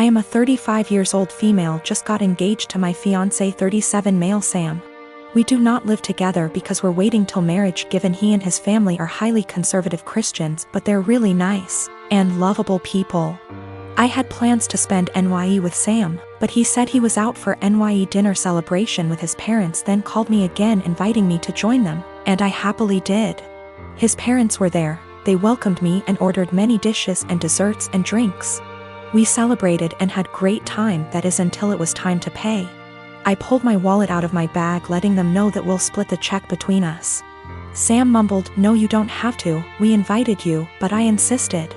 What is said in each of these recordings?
I am a 35 years old female just got engaged to my fiancé 37 male Sam. We do not live together because we're waiting till marriage given he and his family are highly conservative Christians but they're really nice and lovable people. I had plans to spend NYE with Sam, but he said he was out for NYE dinner celebration with his parents then called me again inviting me to join them, and I happily did. His parents were there, they welcomed me and ordered many dishes and desserts and drinks. We celebrated and had great time, that is until it was time to pay. I pulled my wallet out of my bag letting them know that we'll split the check between us. Sam mumbled, "No, you don't have to, we invited you," but I insisted.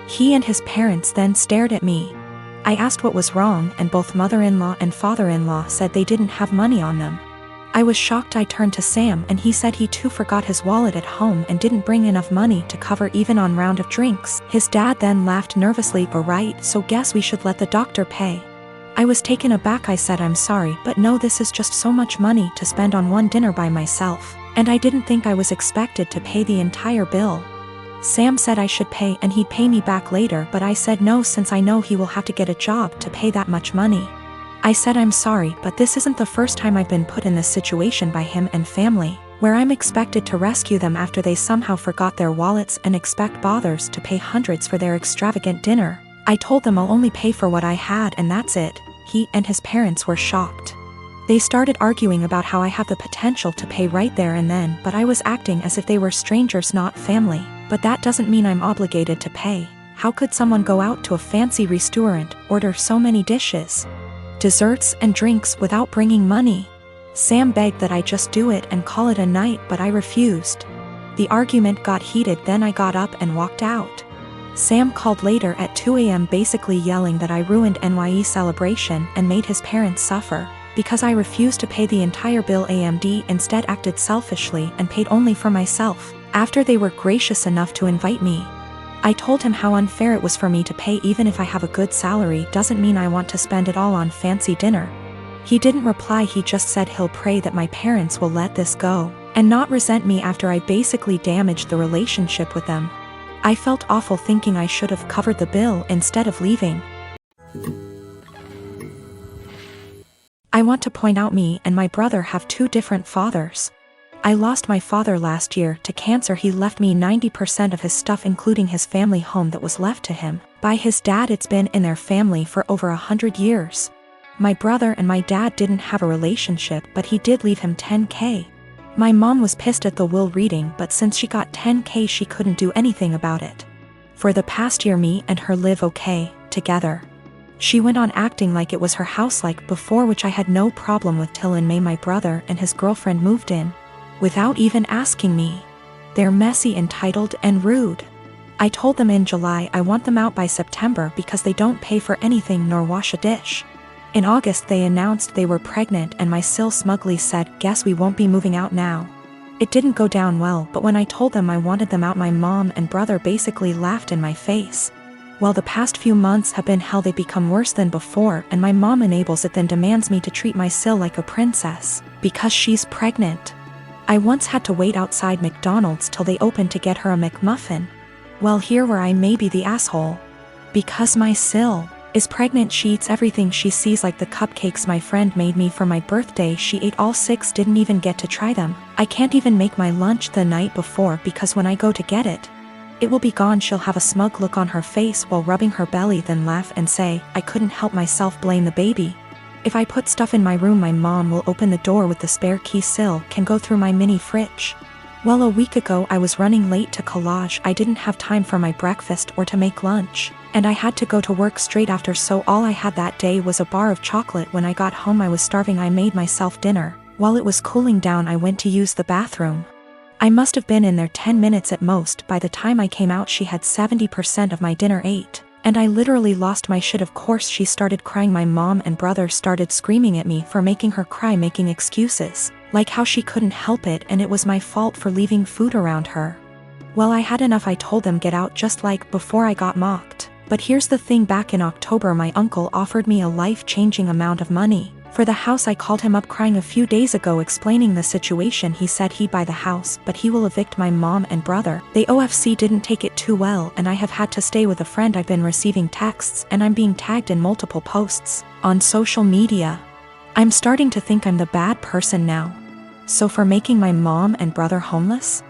He and his parents then stared at me. I asked what was wrong and both mother-in-law and father-in-law said they didn't have money on them. I was shocked. I turned to Sam and he said he too forgot his wallet at home and didn't bring enough money to cover even on round of drinks. His dad then laughed nervously, "Right, so guess we should let the doctor pay." I was taken aback. I said, "I'm sorry, but no, this is just so much money to spend on one dinner by myself, and I didn't think I was expected to pay the entire bill." Sam said I should pay and he'd pay me back later, but I said no since I know he will have to get a job to pay that much money. I said, "I'm sorry, but this isn't the first time I've been put in this situation by him and family, where I'm expected to rescue them after they somehow forgot their wallets and expect bothers to pay hundreds for their extravagant dinner." I told them I'll only pay for what I had and that's it. He and his parents were shocked. They started arguing about how I have the potential to pay right there and then, but I was acting as if they were strangers, not family. But that doesn't mean I'm obligated to pay. How could someone go out to a fancy restaurant, order so many dishes, desserts and drinks without bringing money? Sam begged that I just do it and call it a night, but I refused. The argument got heated, then I got up and walked out. Sam called later at 2 a.m. basically yelling that I ruined NYE celebration and made his parents suffer, because I refused to pay the entire bill. AMD instead acted selfishly and paid only for myself, after they were gracious enough to invite me. I told him how unfair it was for me to pay. Even if I have a good salary doesn't mean I want to spend it all on fancy dinner. He didn't reply, he just said he'll pray that my parents will let this go, and not resent me after I basically damaged the relationship with them. I felt awful thinking I should have covered the bill instead of leaving. I want to point out me and my brother have two different fathers. I lost my father last year to cancer. He left me 90% of his stuff including his family home that was left to him by his dad. It's been in their family for over 100 years. My brother and my dad didn't have a relationship, but he did leave him $10K. My mom was pissed at the will reading, but since she got $10K she couldn't do anything about it. For the past year me and her live okay together. She went on acting like it was her house like before, which I had no problem with, till in May my brother and his girlfriend moved in without even asking me. They're messy, entitled, and rude. I told them in July I want them out by September because they don't pay for anything nor wash a dish. In August they announced they were pregnant and my sil smugly said, "Guess we won't be moving out now." It didn't go down well, but when I told them I wanted them out my mom and brother basically laughed in my face. Well, the past few months have been hell. They become worse than before and my mom enables it, then demands me to treat my sil like a princess because she's pregnant. I once had to wait outside McDonald's till they opened to get her a McMuffin. Well, here where I may be the asshole. Because my sil is pregnant, she eats everything she sees, like the cupcakes my friend made me for my birthday. She ate all 6, didn't even get to try them. I can't even make my lunch the night before because when I go to get it, it will be gone. She'll have a smug look on her face while rubbing her belly, then laugh and say, "I couldn't help myself, blame the baby." If I put stuff in my room, my mom will open the door with the spare key. Sil can go through my mini fridge. Well, a week ago I was running late to collage. I didn't have time for my breakfast or to make lunch, and I had to go to work straight after, so all I had that day was a bar of chocolate. When I got home I was starving. I made myself dinner. While it was cooling down I went to use the bathroom. I must have been in there 10 minutes at most. By the time I came out she had 70% of my dinner ate, and I literally lost my shit. Of course she started crying. My mom and brother started screaming at me for making her cry, making excuses, like how she couldn't help it and it was my fault for leaving food around her. Well, I had enough. I told them get out, just like before I got mocked. But here's the thing, back in October my uncle offered me a life-changing amount of money For the house, I called him up crying a few days ago explaining the situation. He said he'd buy the house, but he will evict my mom and brother. The OFC didn't take it too well, and I have had to stay with a friend. I've been receiving texts and I'm being tagged in multiple posts on social media. I'm starting to think I'm the bad person now. So for making my mom and brother homeless?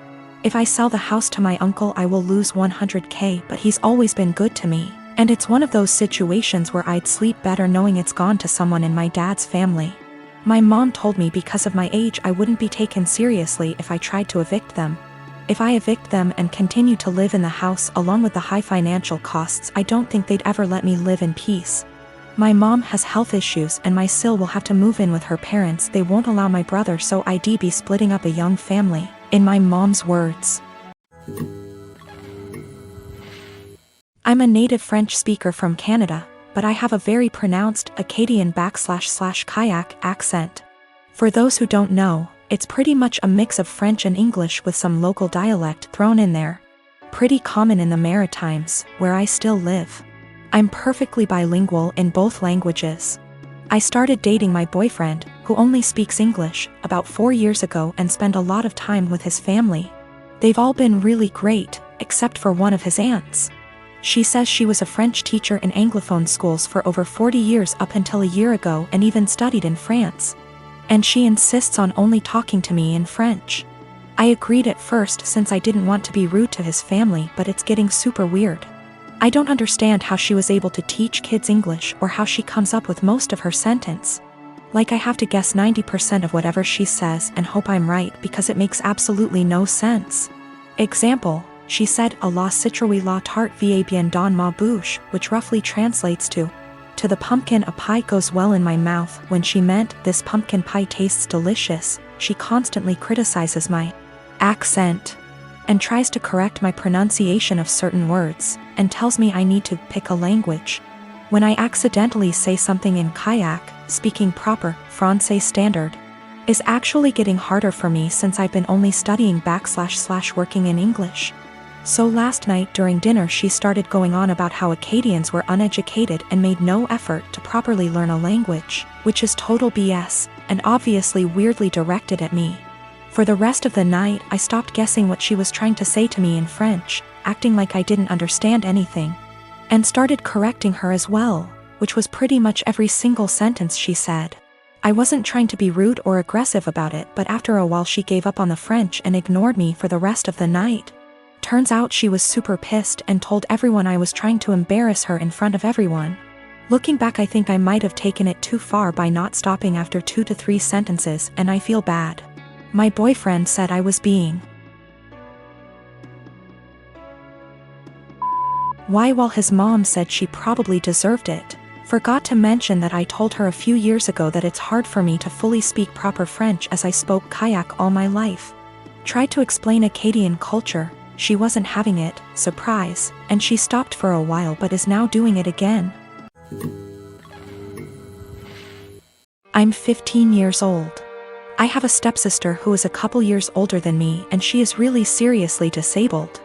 If I sell the house to my uncle, I will lose 100K, but he's always been good to me. And it's one of those situations where I'd sleep better knowing it's gone to someone in my dad's family. My mom told me because of my age I wouldn't be taken seriously if I tried to evict them. If I evict them and continue to live in the house along with the high financial costs, I don't think they'd ever let me live in peace. My mom has health issues and my sil will have to move in with her parents. They won't allow my brother, so I'd be splitting up a young family, in my mom's words. I'm a native French speaker from Canada, but I have a very pronounced Acadian//Kayak accent. For those who don't know, it's pretty much a mix of French and English with some local dialect thrown in there. Pretty common in the Maritimes, where I still live. I'm perfectly bilingual in both languages. I started dating my boyfriend, who only speaks English, about 4 years ago and spent a lot of time with his family. They've all been really great, except for one of his aunts. She says she was a French teacher in Anglophone schools for over 40 years up until a year ago and even studied in France. And she insists on only talking to me in French. I agreed at first since I didn't want to be rude to his family, but it's getting super weird. I don't understand how she was able to teach kids English or how she comes up with most of her sentence. Like I have to guess 90% of whatever she says and hope I'm right because it makes absolutely no sense. Example. She said, "A la citrouille la tarte va bien dans ma bouche," which roughly translates to the pumpkin a pie goes well in my mouth. When she meant, "This pumpkin pie tastes delicious." She constantly criticizes my accent and tries to correct my pronunciation of certain words, and tells me I need to pick a language. When I accidentally say something in Kayak, speaking proper Francais standard is actually getting harder for me since I've been only studying / working in English. So last night during dinner she started going on about how Acadians were uneducated and made no effort to properly learn a language, which is total BS, and obviously weirdly directed at me. For the rest of the night I stopped guessing what she was trying to say to me in French, acting like I didn't understand anything, and started correcting her as well, which was pretty much every single sentence she said. I wasn't trying to be rude or aggressive about it, but after a while she gave up on the French and ignored me for the rest of the night. Turns out she was super pissed and told everyone I was trying to embarrass her in front of everyone. Looking back, I think I might have taken it too far by not stopping after 2 to 3 sentences, and I feel bad. My boyfriend said I was being while his mom said she probably deserved it. Forgot to mention that I told her a few years ago that it's hard for me to fully speak proper French as I spoke Kayak all my life. Tried to explain Acadian culture. She wasn't having it, surprise, and she stopped for a while but is now doing it again. I'm 15 years old. I have a stepsister who is a couple years older than me and she is really seriously disabled.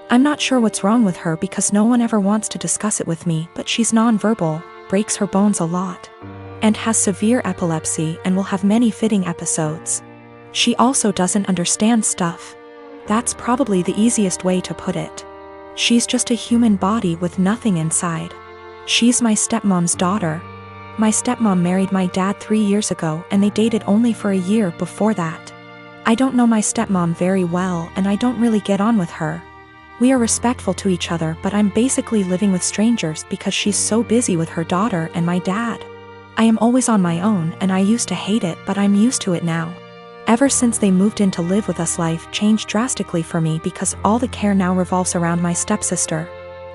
I'm not sure what's wrong with her because no one ever wants to discuss it with me, but she's nonverbal, breaks her bones a lot, and has severe epilepsy and will have many fitting episodes. She also doesn't understand stuff. That's probably the easiest way to put it. She's just a human body with nothing inside. She's my stepmom's daughter. My stepmom married my dad 3 years ago and they dated only for a year before that. I don't know my stepmom very well and I don't really get on with her. We are respectful to each other, but I'm basically living with strangers because she's so busy with her daughter and my dad. I am always on my own and I used to hate it, but I'm used to it now. Ever since they moved in to live with us, life changed drastically for me because all the care now revolves around my stepsister.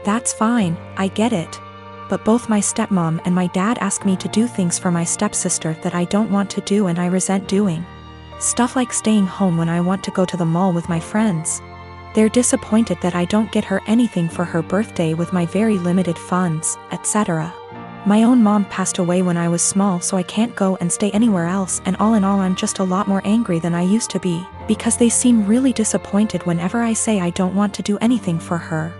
That's fine, I get it. But both my stepmom and my dad ask me to do things for my stepsister that I don't want to do and I resent doing. Stuff like staying home when I want to go to the mall with my friends. They're disappointed that I don't get her anything for her birthday with my very limited funds, etc. My own mom passed away when I was small, so I can't go and stay anywhere else, and all in all I'm just a lot more angry than I used to be, because they seem really disappointed whenever I say I don't want to do anything for her.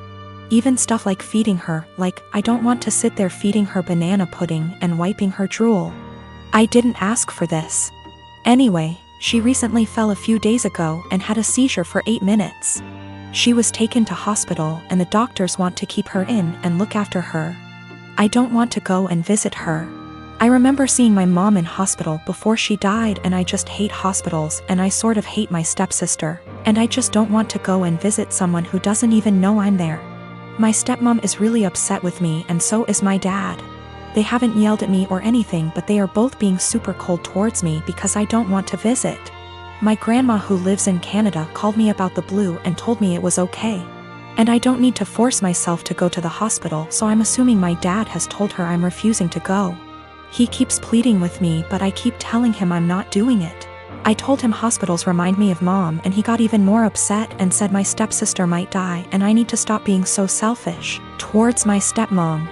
Even stuff like feeding her, like I don't want to sit there feeding her banana pudding and wiping her drool. I didn't ask for this. Anyway, she recently fell a few days ago and had a seizure for 8 minutes. She was taken to hospital and the doctors want to keep her in and look after her. I don't want to go and visit her. I remember seeing my mom in hospital before she died, and I just hate hospitals, and I sort of hate my stepsister, and I just don't want to go and visit someone who doesn't even know I'm there. My stepmom is really upset with me, and so is my dad. They haven't yelled at me or anything, but they are both being super cold towards me because I don't want to visit. My grandma, who lives in Canada, called me about the blue and told me it was okay. And I don't need to force myself to go to the hospital, so I'm assuming my dad has told her I'm refusing to go. He keeps pleading with me, but I keep telling him I'm not doing it. I told him hospitals remind me of mom, and he got even more upset and said my stepsister might die and I need to stop being so selfish towards my stepmom.